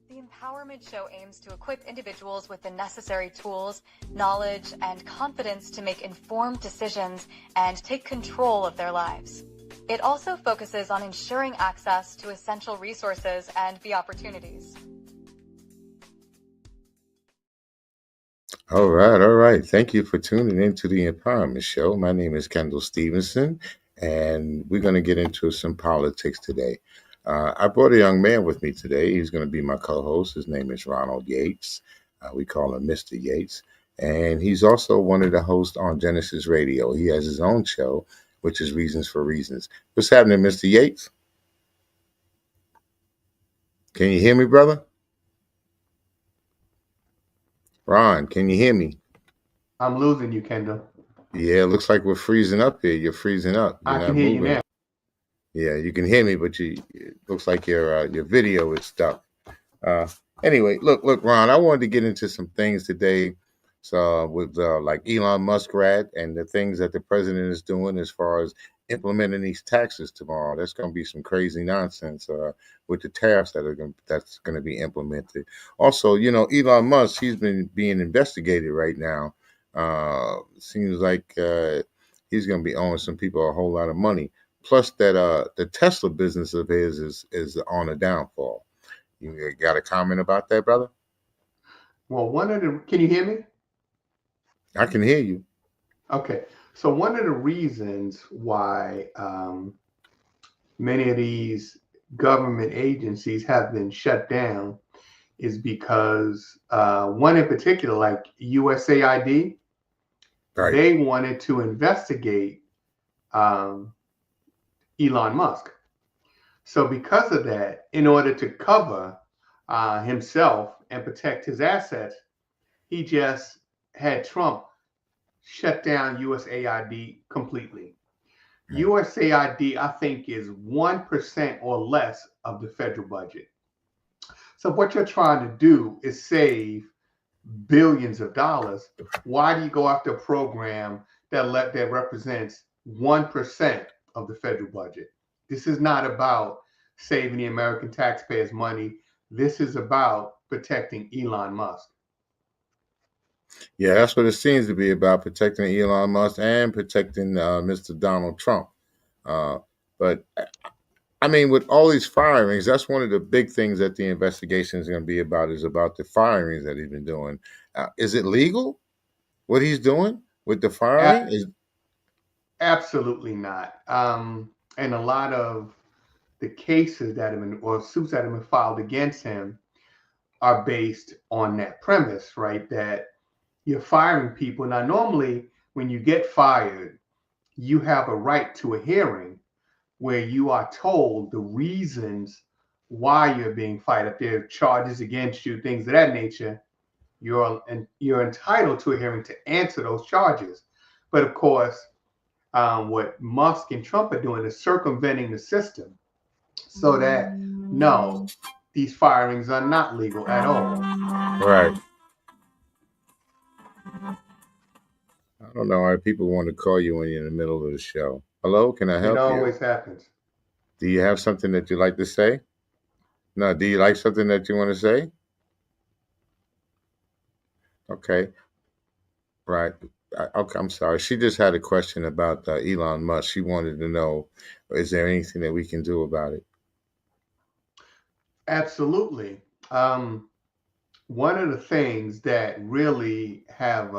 The Empowerment Show aims to equip individuals with the necessary tools, knowledge, and confidence to make informed decisions and take control of their lives. It also focuses on ensuring access to essential resources and the opportunities. All right, all right. Thank you for tuning in to the Empowerment Show. My name is Kendall Stevenson, and we're going to get into some politics today. I brought a young man with me today. He's going to be my co host. His name is Ronald Yates. We call him Mr. Yates. And he's also one of the hosts on Genesis Radio. He has his own show, which is Reasons for Reasons. What's happening, Mr. Yates? Can you hear me, brother? Ron, can you hear me? I'm losing you, Kendall. Yeah, it looks like we're freezing up here. You're freezing up. You're I not can hear you moving. now. Yeah, you can hear me, but it looks like your video is stuck. Uh, anyway, look, Ron. I wanted to get into some things today. So with like Elon Musk and the things that the president is doing as far as implementing these taxes tomorrow. That's going to be some crazy nonsense with the tariffs that's going to be implemented. Also, Elon Musk, he's been being investigated right now. Seems like he's going to be owing some people a whole lot of money. Plus, that the Tesla business of his is on a downfall. You got a comment about that, brother? Well, can you hear me? I can hear you. Okay. So one of the reasons why many of these government agencies have been shut down is because one in particular, like USAID, Right. they wanted to investigate Elon Musk. So because of that, in order to cover himself and protect his assets, he just had Trump shut down USAID completely. USAID, I think, is 1% or less of the federal budget. So what you're trying to do is save billions of dollars. Why do you go after a program that represents 1% of the federal budget? This is not about saving the American taxpayers money. This is about protecting Elon Musk. Yeah, that's what it seems to be about, protecting Elon Musk and protecting Mr. Donald Trump. Uh, but I mean, with all these firings, that's one of the big things that the investigation is going to be about, is about the firings that he's been doing. Is it legal what he's doing with the firing? Absolutely not. And a lot of the cases that have been, or suits that have been filed against him, are based on that premise, right? That you're firing people. Now, normally, when you get fired, you have a right to a hearing where you are told the reasons why you're being fired. If there are charges against you, things of that nature, you're entitled to a hearing to answer those charges. But of course, what Musk and Trump are doing is circumventing the system so that no, these firings are not legal at all. Right. I don't know why people want to call you when you're in the middle of the show. Hello, can I It help you? always happens. Do you have something that you'd like to say? No, do you like something that you want to say? Okay, right. Okay, I'm sorry. She just had a question about Elon Musk. She wanted to know, is there anything that we can do about it? Absolutely. One of the things that really have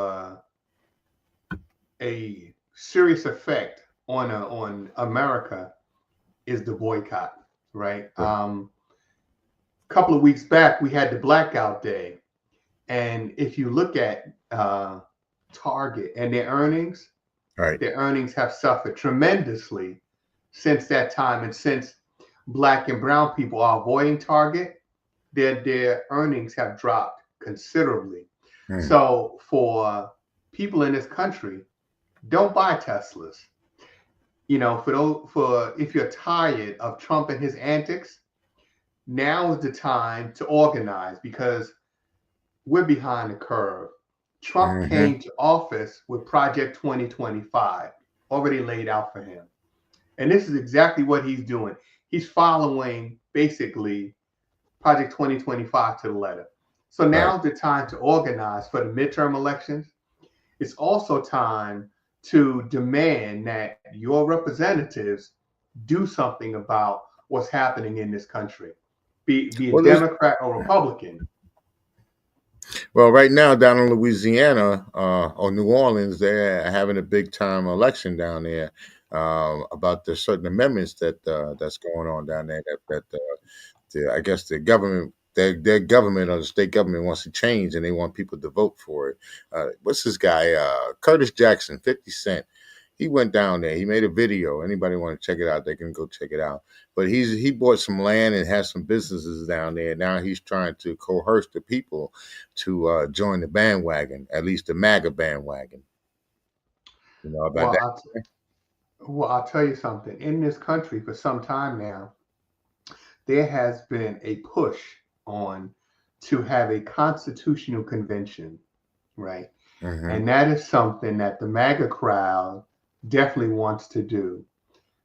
a serious effect on America is the boycott, right? Right. A couple of weeks back, we had the blackout day, and if you look at Target and their earnings have suffered tremendously since that time, and since Black and brown people are avoiding Target, their earnings have dropped considerably. So for people in this country, don't buy Teslas. For if you're tired of Trump and his antics, now is the time to organize, because we're behind the curve. Trump came to office with Project 2025 already laid out for him. And this is exactly what he's doing. He's following basically Project 2025 to the letter. So Right. now's the time to organize for the midterm elections. It's also time to demand that your representatives do something about what's happening in this country, be a Well, there's Democrat or Republican. well right now down in Louisiana or New Orleans, they're having a big time election down there about the certain amendments that's going on down there I guess the government. Their government or the state government wants to change and they want people to vote for it. What's this guy? Curtis Jackson, 50 Cent. He went down there. He made a video. Anybody want to check it out, they can go check it out. But he bought some land and has some businesses down there. Now he's trying to coerce the people to join the bandwagon, at least the MAGA bandwagon. You know about Well, that? I'll tell you something. In this country for some time now, there has been a push on to have a constitutional convention, right? Mm-hmm. And that is something that the MAGA crowd definitely wants to do,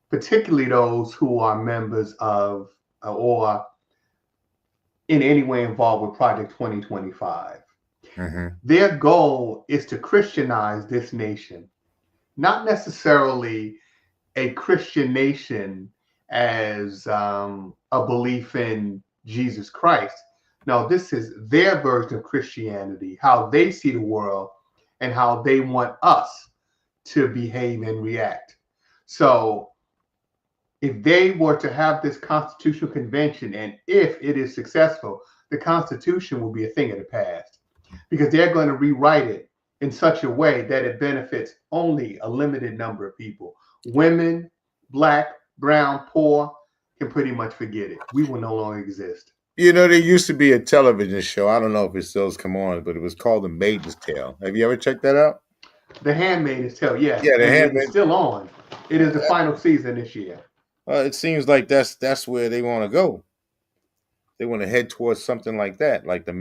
particularly those who are members of or in any way involved with Project 2025. Mm-hmm. Their goal is to Christianize this nation, not necessarily a Christian nation as a belief in Jesus Christ. No, this is their version of Christianity, how they see the world and how they want us to behave and react. So if they were to have this constitutional convention, and if it is successful, the Constitution will be a thing of the past because they're going to rewrite it in such a way that it benefits only a limited number of people. Women, black, brown, poor can pretty much forget it. We will no longer exist. You know, there used to be a television show. I don't know if it still come on, but it was called The Maiden's Tale. Have you ever checked that out? The Handmaid's Tale, yes, Yeah, The and it is Handmaid. still on. It is the final season this year. It seems like that's where they want to go. They want to head towards something like that, like the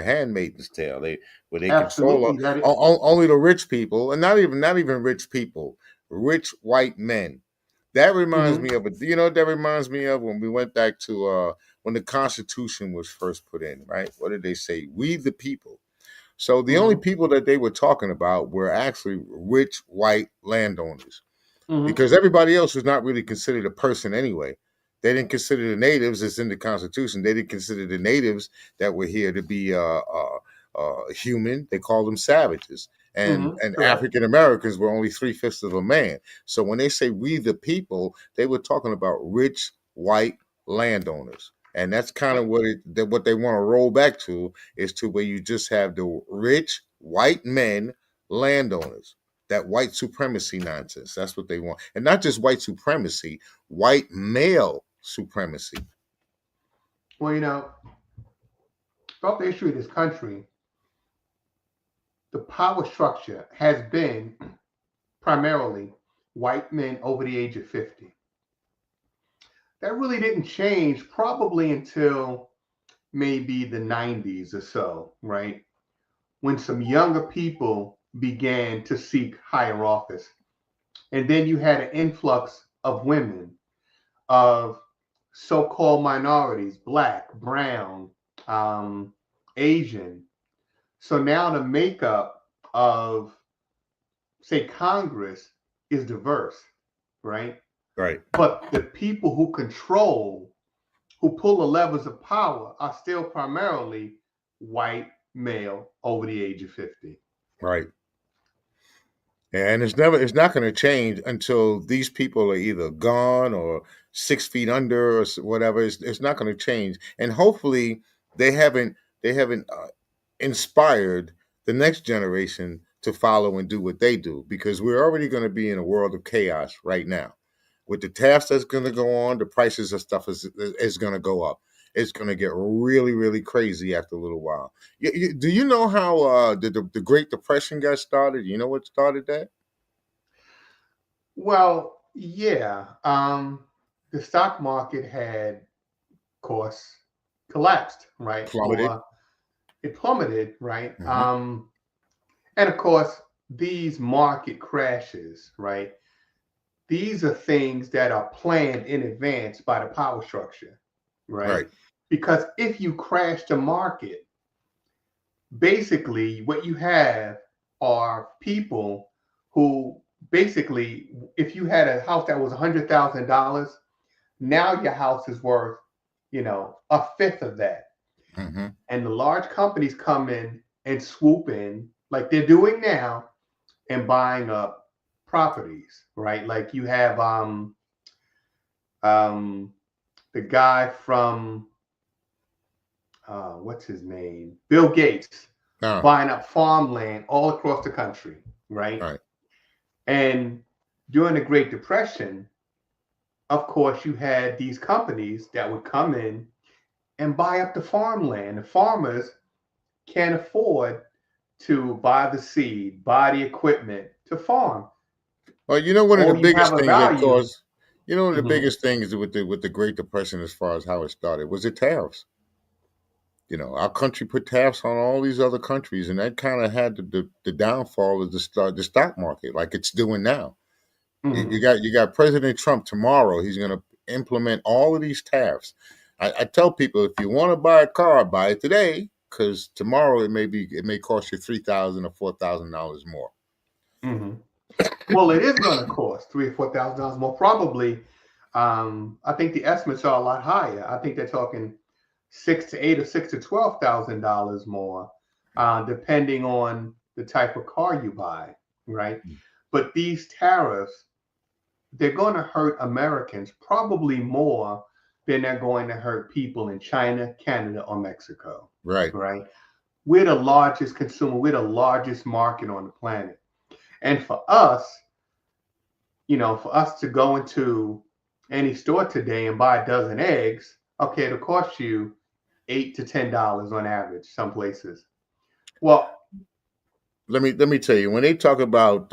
Handmaid's Tale. Where they control Absolutely, that is. only the rich people, and not even rich people, rich white men. That reminds me Mhm, of that reminds me of when we went back to when the Constitution was first put in, right? What did they say? We the people. So the only mhm, people that they were talking about were actually rich white landowners mhm, because everybody else was not really considered a person anyway. They didn't consider the natives as in the Constitution. They didn't consider the natives that were here to be human. They called them savages. mhm. And Correct. African Americans were only 3/5 of a man. So when they say we the people, they were talking about rich white landowners. And that's kind of what they want to roll back to is to where you just have the rich white men landowners, that white supremacy nonsense. That's what they want. And not just white supremacy, white male supremacy. Well, throughout the history of this country, the power structure has been primarily white men over the age of 50. That really didn't change probably until maybe the 90s or so, right? When some younger people began to seek higher office. And then you had an influx of women, of so called minorities, black, brown, um, Asian. So now the makeup of, say, Congress is diverse, right? Right. But the people who control, who pull the levers of power, are still primarily white male over the age of 50. Right. And it's not going to change until these people are either gone or 6 feet under or whatever. It's not going to change. And hopefully they haven't inspired the next generation to follow and do what they do because we're already going to be in a world of chaos right now. With the tariffs that's going to go on, the prices of stuff is going to go up. It's going to get really, really crazy after a little while. Do you know how the Great Depression got started? You know what started that? Well, yeah. The stock market had, of course, collapsed, right? Plummeted. Or it plummeted, right? Hmm. And of course, these market crashes, right? These are things that are planned in advance by the power structure, right? Right. Because if you crash the market, basically what you have are people who basically, if you had a house that was $100,000, now your house is worth, a fifth of that. Mm-hmm. And the large companies come in and swoop in like they're doing now and buying up properties, right? Like you have um the guy from what's his name? Bill Gates Oh, buying up farmland all across the country, right? right. And during the Great Depression, of course, you had these companies that would come in and buy up the farmland. The farmers can't afford to buy the seed, buy the equipment to farm. Well, one of the All you have biggest a things that value. caused, one of the Mhm, biggest things with the Great Depression, as far as how it started, was the tariffs. Our country put tariffs on all these other countries, and that kind of had the downfall of the stock market, like it's doing now. You mhm. got President Trump tomorrow. He's going to implement all of these tariffs. I tell people, if you want to buy a car, buy it today, because tomorrow it may cost you $3,000 or $4,000 more. Mhm. Well, it is going to cost $3,000 or $4,000 more, probably. I think the estimates are a lot higher. I think they're talking 6 to 8 or $6,000 to $12,000 more, depending on the type of car you buy, right? But these tariffs, they're going to hurt Americans probably more than they're going to hurt people in China, Canada, or Mexico, Right. right? We're the largest consumer, we're the largest market on the planet. And for us to go into any store today and buy a dozen eggs, okay, it'll cost you $8 to $10 on average, some places. Well, Let me tell you, when they talk about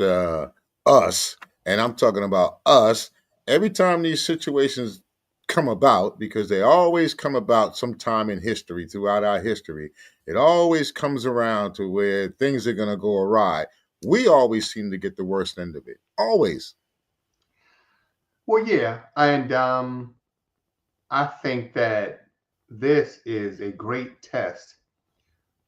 us, and I'm talking about us, every time these situations come about, because they always come about sometime in history, throughout our history, it always comes around to where things are going to go awry. We always seem to get the worst end of it. Always. yeah, and I think that this is a great test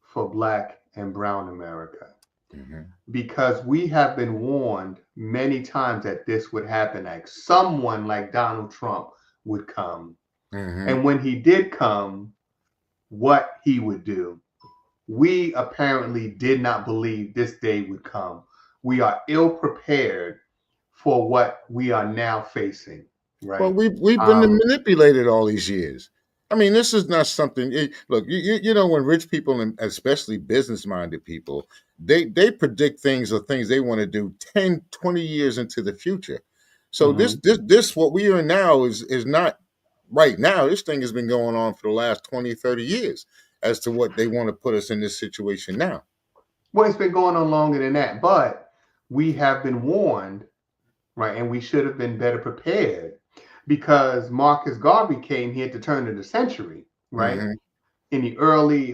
for Black and Brown America Hmm. because we have been warned many times that this would happen. Like someone like Donald Trump would come, Hmm. and when he did come, what he would do. We apparently did not believe this day would come. We are ill prepared for what we are now facing, Well, right? we've been Um, manipulated all these years. I mean, this is not something. Look, when rich people and especially business minded people, they predict things or things they want to do 10, 20 years into the future. So mhm. this what we are in now is not right now. This thing has been going on for the last 20, 30 years as to what they want to put us in this situation now. Well, it's been going on longer than that, but we have been warned, right? And we should have been better prepared because Marcus Garvey came here at the turn of the century, right? Hmm. In the early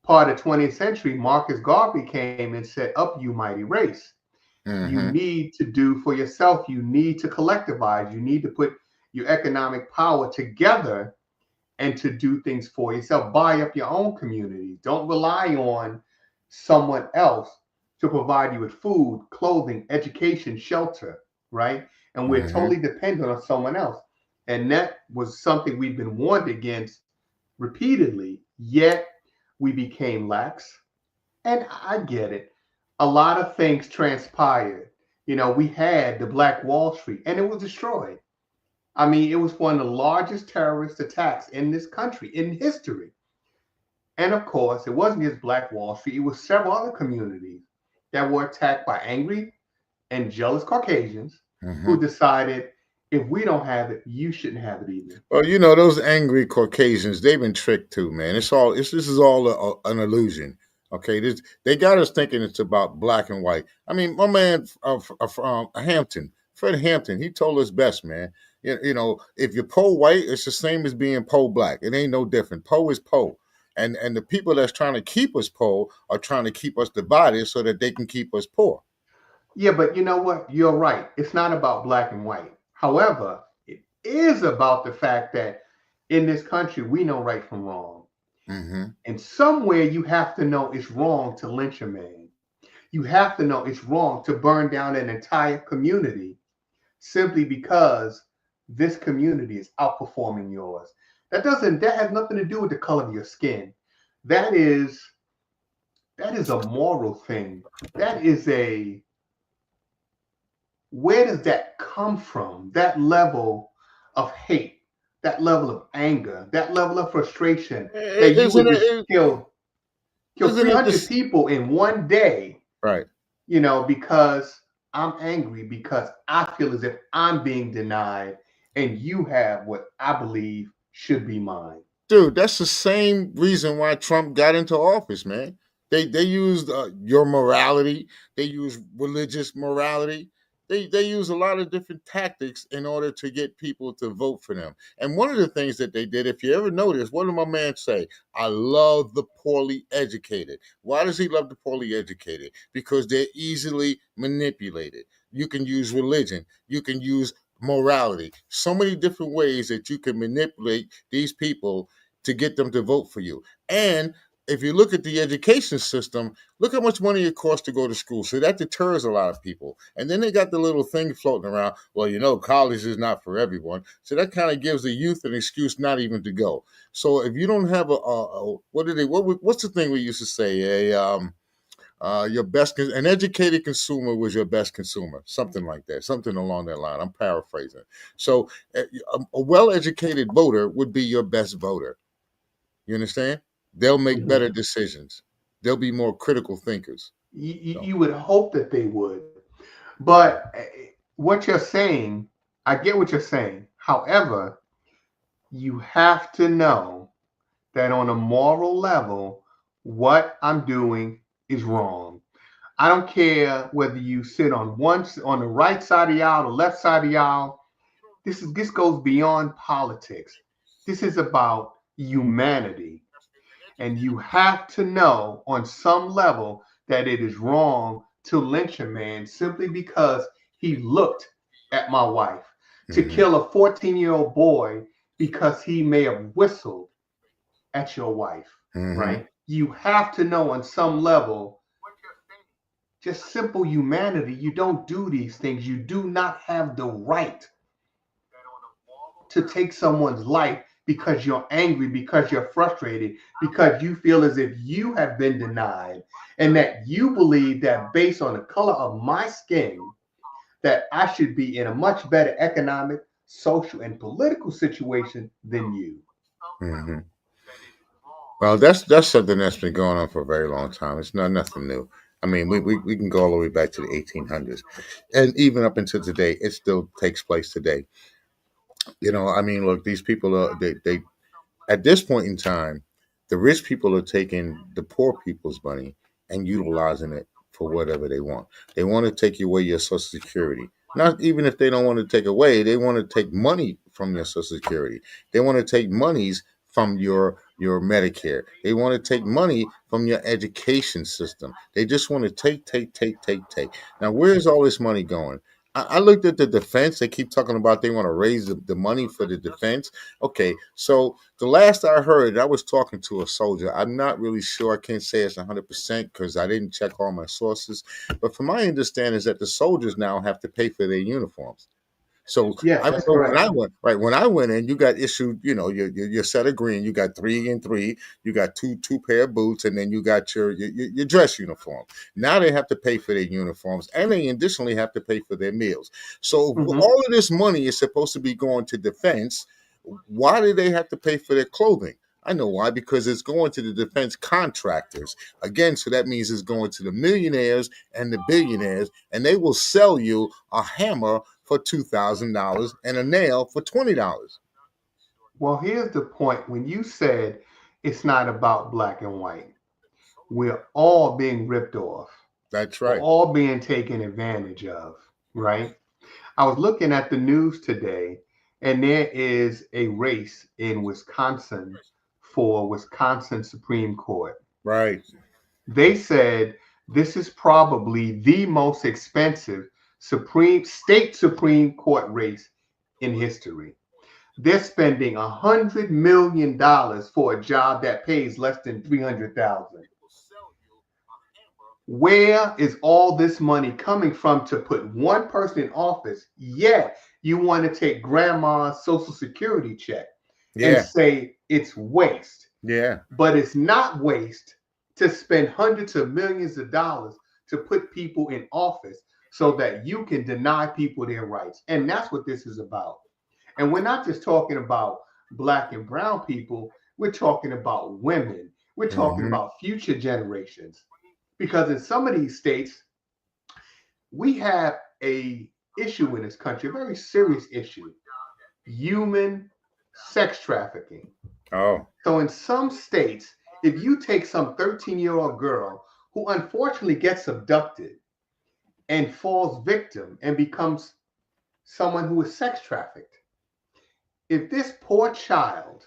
part of 20th century, Marcus Garvey came and said, "Up, you mighty race. You Hmm. need to do for yourself. You need to collectivize. You need to put your economic power together and to do things for yourself. Buy up your own communities. Don't rely on someone else to provide you with food, clothing, education, shelter, right? And we're Hmm. totally dependent on someone else. And that was something we've been warned against repeatedly, yet we became lax. And I get it. A lot of things transpired. We had the Black Wall Street and it was destroyed. I mean, it was one of the largest terrorist attacks in this country in history. And of course, it wasn't just Black Wall Street, it was several other communities that were attacked by angry and jealous Caucasians who Hmm. decided if we don't have it, you shouldn't have it either. Well, those angry Caucasians, they've been tricked too, man. This is all an illusion. Okay, they got us thinking it's about black and white. I mean, my man Hampton, Fred Hampton, he told us best, man. If you're white, it's the same as being black. It ain't no different. Is and the people that's trying to keep us are trying to keep us divided so that they can keep us poor. Yeah, but you know what? You're right. It's not about black and white. However, it is about the fact that in this country, we know right from wrong. Mm-hmm. And somewhere you have to know it's wrong to lynch a man. You have to know it's wrong to burn down an entire community simply because this community is outperforming yours. That has nothing to do with the color of your skin. That is a moral thing. That is a Where does that come from? That level of hate, that level of anger, that level of frustration that you would Isn't just it? kill Isn't it 300 this? people in one day, Right. because I'm angry because I feel as if I'm being denied and you have what I believe should be mine. Dude, that's the same reason why Trump got into office, man. They used your morality. They used religious morality. They use a lot of different tactics in order to get people to vote for them. And one of the things that they did, if you ever notice, what did my man say? I love the poorly educated. Why does he love the poorly educated? Because they're easily manipulated. You can use religion. You can use morality. So many different ways that you can manipulate these people to get them to vote for you. And if you look at the education system, look how much money it costs to go to school. So that deters a lot of people. And then they got the little thing floating around. Well, college is not for everyone. So that kind of gives the youth an excuse not even to go. So if you don't have what's the thing we used to say? An educated consumer was your best consumer, something like that, something along that line. I'm paraphrasing. So a well-educated voter would be your best voter. You understand? They'll make Mhm. better decisions. They'll be more critical thinkers. So, You would hope that they would. But what you're saying, I get what you're saying. However, you have to know that on a moral level, what I'm doing is wrong. I don't care whether you sit on the right side of the aisle, the left side of the aisle. This goes beyond politics. This is about humanity. And you have to know on some level that it is wrong to lynch a man simply because he looked at my wife, to mhm, kill a 14-year-old boy because he may have whistled at your wife, mhm. right? You have to know on some level, just simple humanity, you don't do these things. You do not have the right to take someone's life because you're angry, because you're frustrated, because you feel as if you have been denied, and that you believe that based on the color of my skin, that I should be in a much better economic, social, and political situation than you. Mhm. Well, that's something that's been going on for a very long time. It's not nothing new. I mean, we can go all the way back to the 1800s, and even up until today, it still takes place today. I mean, look, these people are they at this point in time, the rich people are taking the poor people's money and utilizing it for whatever they want. They want to take away your Social Security. Not even if they don't want to take away, they want to take money from your Social Security. They want to take monies from your Medicare. They want to take money from your education system. They just want to take, take, take, take, take. Now, where's all this money going? I looked at the defense. They keep talking about they want to raise the money for the defense. Okay, so the last I heard, I was talking to a soldier. I'm not really sure. I can't say it's 100% because I didn't check all my sources. But from my understanding is that the soldiers now have to pay for their uniforms. So Yes, I that's remember when correct. I went right when I went in, you got issued, your set of green. You got 3 and 3. You got two pair of boots, and then you got your dress uniform. Now they have to pay for their uniforms, and they additionally have to pay for their meals. So Mhm. all of this money is supposed to be going to defense. Why do they have to pay for their clothing? I know why, because it's going to the defense contractors. Again, so that means it's going to the millionaires and the billionaires, and they will sell you a hammer for $2,000 and a nail for $20. Well, here's the point. When you said it's not about black and white, we're all being ripped off. That's We're right. all being taken advantage of, right? I was looking at the news today, and there is a race in Wisconsin for Wisconsin Supreme Court. Right. They said this is probably the most expensive Supreme Court race in history. they're spending $100 million for a job that pays less than $300,000. Where is all this money coming from to put one person in office? Yet you want to take grandma's Social Security check and Yeah. say it's waste. Yeah. But it's not waste to spend hundreds of millions of dollars to put people in office so that you can deny people their rights. And that's what this is about. And we're not just talking about Black and brown people, we're talking about women. We're talking about future generations. Because in some of these states, we have a issue in this country, a very serious issue, human sex trafficking. Oh. So in some states, if you take some 13-year-old girl who unfortunately gets abducted and falls victim and becomes someone who is sex trafficked, if this poor child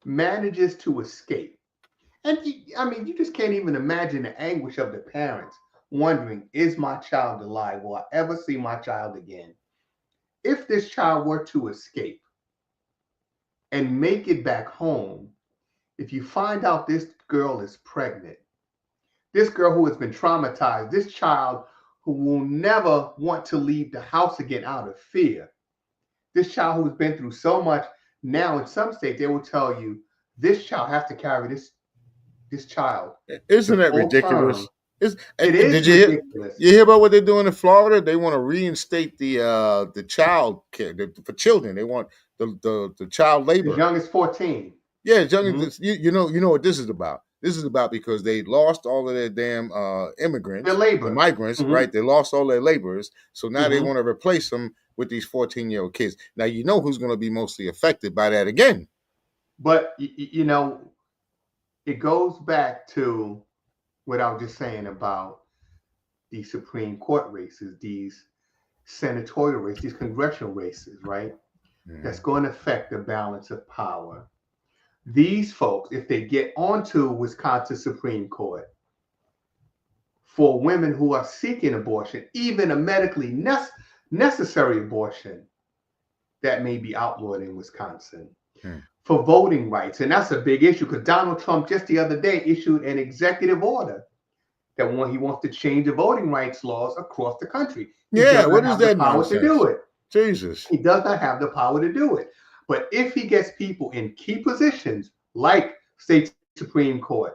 manages to escape, and you just can't even imagine the anguish of the parents wondering, is my child alive? Will I ever see my child again? If this child were to escape and make it back home, if you find out this girl is pregnant, this girl who has been traumatized, this child who will never want to leave the house again out of fear, this child who's been through so much, now in some states they will tell you this child has to carry this child. Isn't that ridiculous? It is ridiculous. You hear about what they're doing in Florida? They want to reinstate the child care for children. They want the child labor. As young as 14. Yeah, as young as you know what this is about. This is about because they lost all of their damn immigrants, the migrants, right? They lost all their laborers, so now they want to replace them with these 14-year-old kids. Now you know who's going to be mostly affected by that again. But it goes back to what I was just saying about the Supreme Court races, these senatorial races, these congressional races, right? That's going to affect the balance of power. These folks, if they get onto Wisconsin Supreme Court, for women who are seeking abortion, even a medically necessary abortion, that may be outlawed in Wisconsin. For voting rights. And that's a big issue because Donald Trump just the other day issued an executive order that he wants to change the voting rights laws across the country. What is that nonsense? To do it. Jesus. He does not have the power to do it. But if he gets people in key positions like state Supreme Court,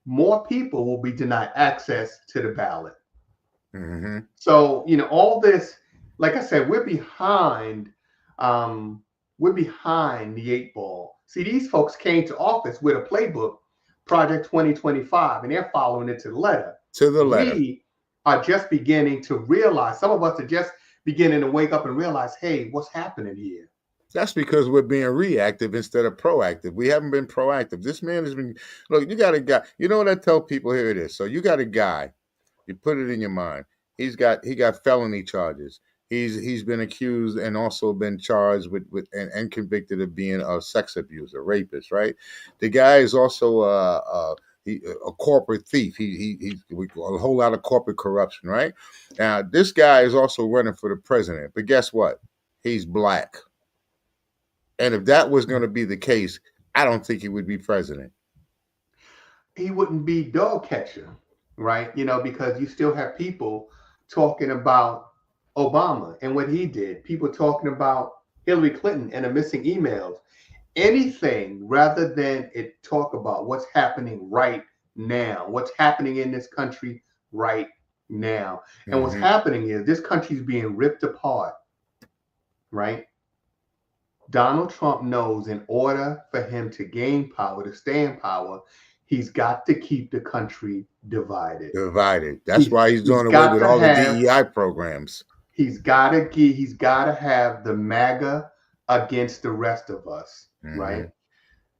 more people will be denied access to the ballot. So, all this, like I said, we're behind the 8 ball. See, these folks came to office with a playbook, Project 2025, and they're following it to the letter. We are just beginning to realize, some of us are just beginning to wake up and realize, hey, what's happening here? That's because we're being reactive instead of proactive. We haven't been proactive. This man has been, look, you got a guy, you know what I tell people? Here it is. So you got a guy, you put it in your mind. He got felony charges. He's been accused and also been charged with and convicted of being a sex abuser, rapist, right? The guy is also a corporate thief. He's a whole lot of corporate corruption, right? Now, this guy is also running for the president, but guess what? He's Black. And if that was going to be the case, I don't think he would be president. He wouldn't be dog catcher, right? Because you still have people talking about Obama and what he did, people talking about Hillary Clinton and the missing emails, anything rather than it talk about what's happening right now, what's happening in this country right now. And what's happening is this country's being ripped apart, right? Donald Trump knows in order for him to gain power, to stay in power, he's got to keep the country divided. That's why he's doing away with all the DEI programs. He's got to have the MAGA against the rest of us, right?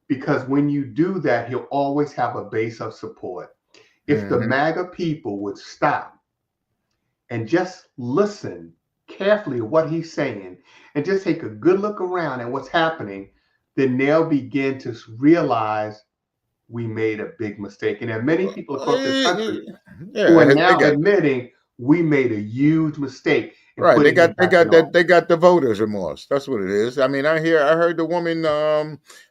Because when you do that, he'll always have a base of support. If the MAGA people would stop and just listen carefully to what he's saying and just take a good look around at what's happening, then they'll begin to realize we made a big mistake. And there are many people across this country who are now admitting we made a huge mistake. and Right. put They it in got the back of the office. they got the voters remorse. That's what it is. I mean, I heard the woman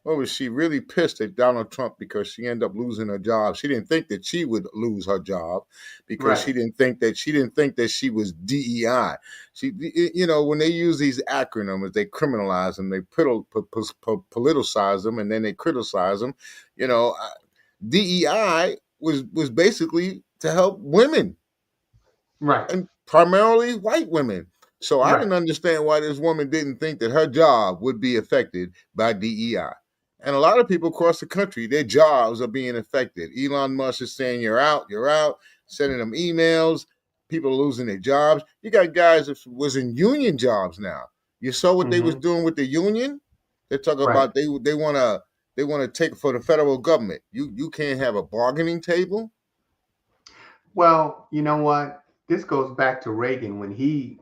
what was she really pissed at Donald Trump because she ended up losing her job. She didn't think that she would lose her job because Right. she didn't think that she was DEI. She when they use these acronyms, they criminalize them, they politicize them, and then they criticize them. You know, DEI was basically to help women Right. and primarily white women. So I Right. didn't understand why this woman didn't think that her job would be affected by DEI. And a lot of people across the country, their jobs are being affected. Elon Musk is saying you're out, sending them emails. People are losing their jobs. You got guys that was in union jobs now. You saw what they was Hmm. doing with the union. They talk Right. about they want to take for the federal government. You can't have a bargaining table. Well, you know what? This goes back to Reagan when he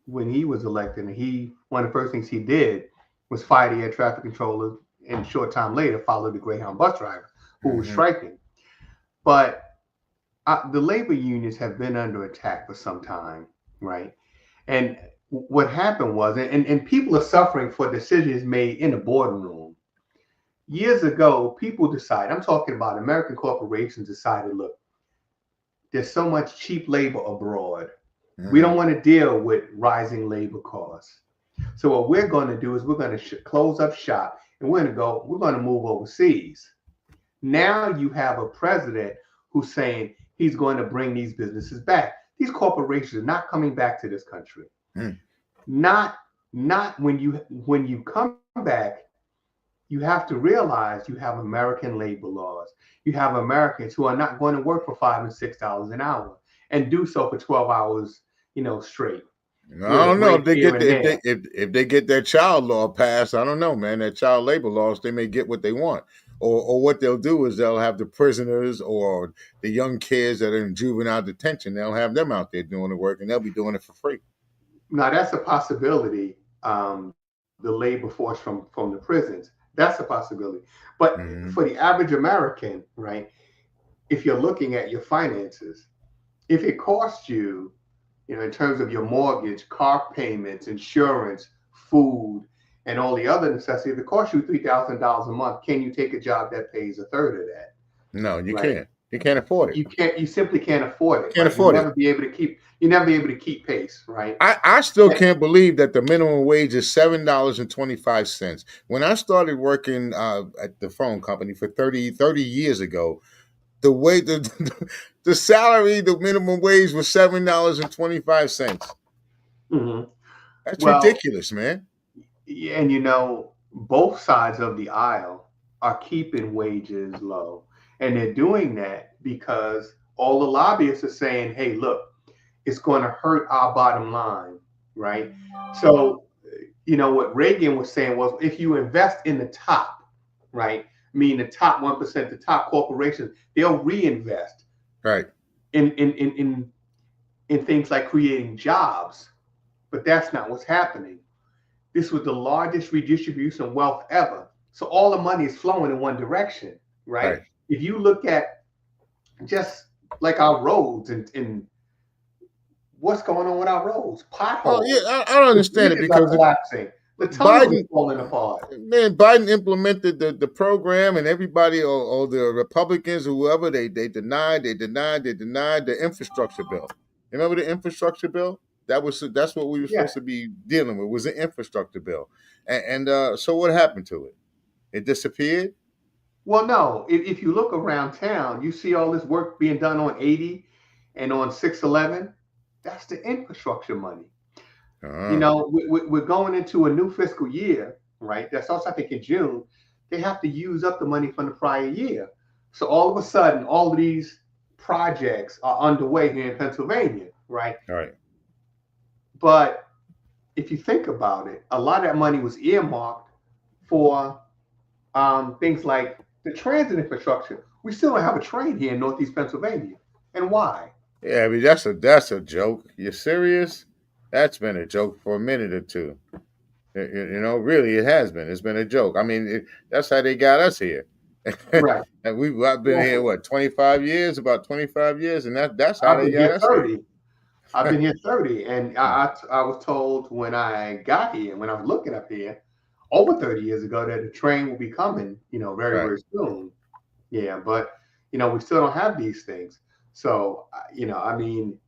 was elected, and he one of the first things he did was fire the air traffic controller, and a short time later followed the Greyhound bus driver who was Mm-hmm. striking. But the labor unions have been under attack for some time, right? And what happened was, and people are suffering for decisions made in the boardroom. Years ago, people decided, I'm talking about American corporations decided, look, there's so much cheap labor abroad. We Mm-hmm. don't want to deal with rising labor costs. So what we're going to do is we're going to close up shop and we're going to move overseas. Now you have a president who's saying he's going to bring these businesses back. These corporations are not coming back to this country. Mm-hmm. Not not when you come back, you have to realize you have American labor laws. You have Americans who are not going to work for $5 and $6 an hour and do so for 12 hours, straight, I with a don't know if break they here get and there. if they get their child law passed. I don't know, man. That child labor laws, they may get what they want, or what they'll do is they'll have the prisoners or the young kids that are in juvenile detention. They'll have them out there doing the work, and they'll be doing it for free. Now that's a possibility. The labor force from the prisons, that's a possibility. But Mm-hmm. for the average American, right? If you're looking at your finances, if it costs you, in terms of your mortgage, car payments, insurance, food, and all the other necessities, if it costs you $3,000 a month, can you take a job that pays a third of that? No, you Right? can't. You can't afford it. You can't. You simply can't afford it. Can't Right? You'll afford it. never be able to keep. You never be able to keep pace. Right? I still can't believe that the minimum wage is $7.25. When I started working at the phone company for 30 years ago, the way the salary, the minimum wage was $7.25. Mhm. That's Well, ridiculous, man. yeah, and both sides of the aisle are keeping wages low, and they're doing that because all the lobbyists are saying, "Hey, look, it's going to hurt our bottom line," right? So, what Reagan was saying was, if you invest in the top, right, meaning the top 1%, the top corporations, they'll reinvest Right. in things like creating jobs, but that's not what's happening. This was the largest redistribution of wealth ever. So all the money is flowing in one direction, right? Right. If you look at just like our roads and what's going on with our roads, Oh yeah, potholes, I don't the understand it bridges are because collapsing, the tunnels are Biden falling apart. man, Biden implemented the program, and everybody or the Republicans or whoever they denied the infrastructure bill. Remember the infrastructure bill? That's what we were Yeah. supposed to be dealing with was the infrastructure bill, and so what happened to it? It disappeared. Well, no, if you look around town, you see all this work being done on 80 and on 611. That's the infrastructure money. Uh, We're going into a new fiscal year, right? That starts, I think, in June. They have to use up the money from the prior year. So all of a sudden, all of these projects are underway here in Pennsylvania, right? all right. But if you think about it, a lot of that money was earmarked for things like the transit infrastructure. We still don't have a train here in Northeast Pennsylvania. And why? Yeah, I mean that's a joke. You serious? That's been a joke for a minute or two. Really, it has been. It's been a joke. I mean, that's how they got us here. Right. And I've been here Well, what 25 years, about 25 years, and that's how I've they been got here us here. 30. I've been here 30, and I was told when I got here, when I was looking up here, over 30 years ago, that the train will be coming, very, Right. very soon. Yeah, but we still don't have these things. So, I mean,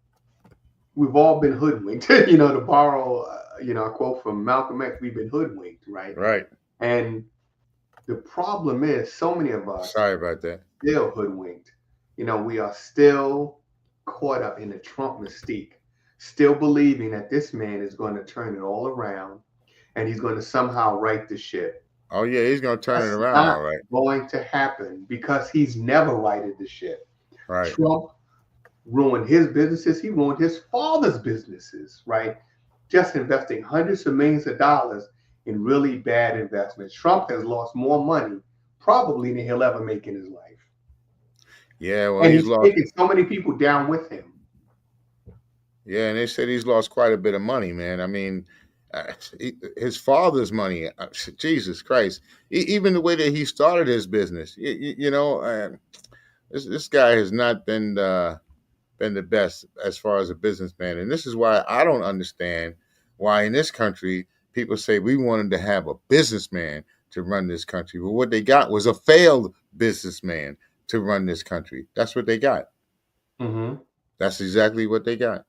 we've all been hoodwinked. To borrow, a quote from Malcolm X, we've been hoodwinked, right? Right. And the problem is, so many of us Sorry about that. still hoodwinked. We are still caught up in the Trump mystique, still believing that this man is going to turn it all around and he's going to somehow right the ship. Oh yeah, he's gonna turn it That's around, not all right. going to happen because he's never righted the ship. Right. Trump ruined his businesses. He ruined his father's businesses, right? Just investing hundreds of millions of dollars in really bad investments. Trump has lost more money probably than he'll ever make in his life. Yeah, well, And he's he's lost. taking so many people down with him. Yeah, and they said he's lost quite a bit of money, man. I mean, his father's money. Jesus Christ! Even the way that he started his business, this guy has not been the best as far as a businessman, and this is why I don't understand why in this country people say we wanted to have a businessman to run this country. Well, what they got was a failed businessman to run this country. That's what they got. Mm-hmm. That's exactly what they got.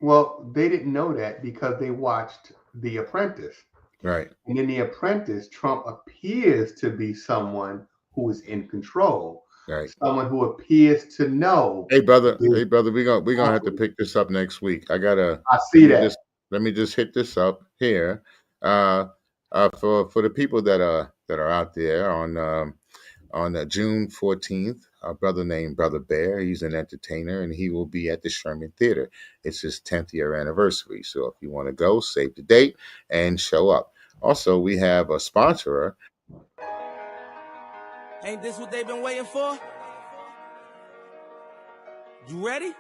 Well, they didn't know that because they watched The Apprentice. Right. And in The Apprentice, Trump appears to be someone who is in control, Right. someone who appears to know. Hey brother, we're gonna have to Company. pick this up next week. I gotta I see that. let me just hit this up here. For the people that are out there on June 14th, a brother named Brother Bear. He's an entertainer, and he will be at the Sherman Theater. It's his 10th year anniversary. So if you want to go, save the date and show up. Also, we have a sponsorer. Ain't this what they've been waiting for? You ready?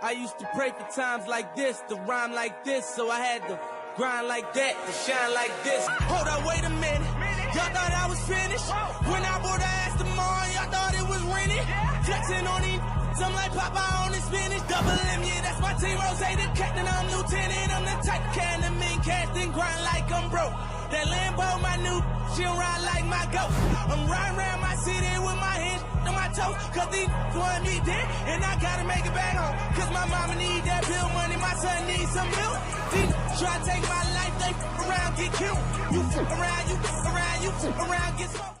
I used to pray for times like this, to rhyme like this, so I had to grind like that, to shine like this. Hold up, wait a minute. Y'all thought I was finished? When I bought the ass tomorrow, y'all thought it was rented? Flexing on these, I'm like Popeye on the spinach. Double M, yeah, that's my team. Rose, the captain, I'm lieutenant. I'm the type of can the mean cast and grind like I'm broke. That Lambo, my new, she'll ride like my goat. I'm riding around my city with my hands on my toes, cause these want me dead, and I gotta make it back home. Cause my mama need that bill money, my son needs some milk. These try to take my life, they around, get killed. You around, you around, you around, get smoked.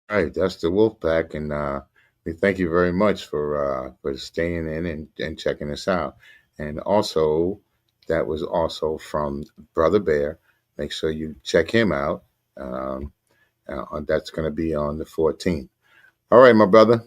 All right, that's the Wolf Pack, and we thank you very much for staying in and checking us out. And also, that was also from Brother Bear. Make sure you check him out. That's going to be on the 14th. All right, my brother.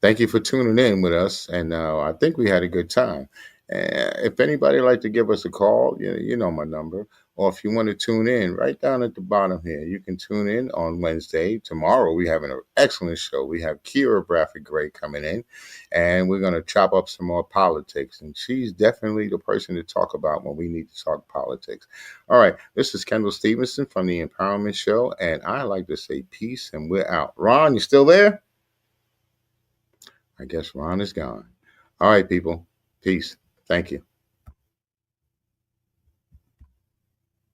Thank you for tuning in with us, and I think we had a good time. If anybody would like to give us a call, you know my number, or if you want to tune in, right down at the bottom here, you can tune in on Wednesday. Tomorrow we have an excellent show. We have Kira Bradford Gray coming in, and we're going to chop up some more politics, and she's definitely the person to talk about when we need to talk politics. All right, this is Kendall Stevenson from the Empowerment Show, and I like to say peace, and we're out. Ron, you still there? I guess Ron is gone. All right, people. Peace. Thank you.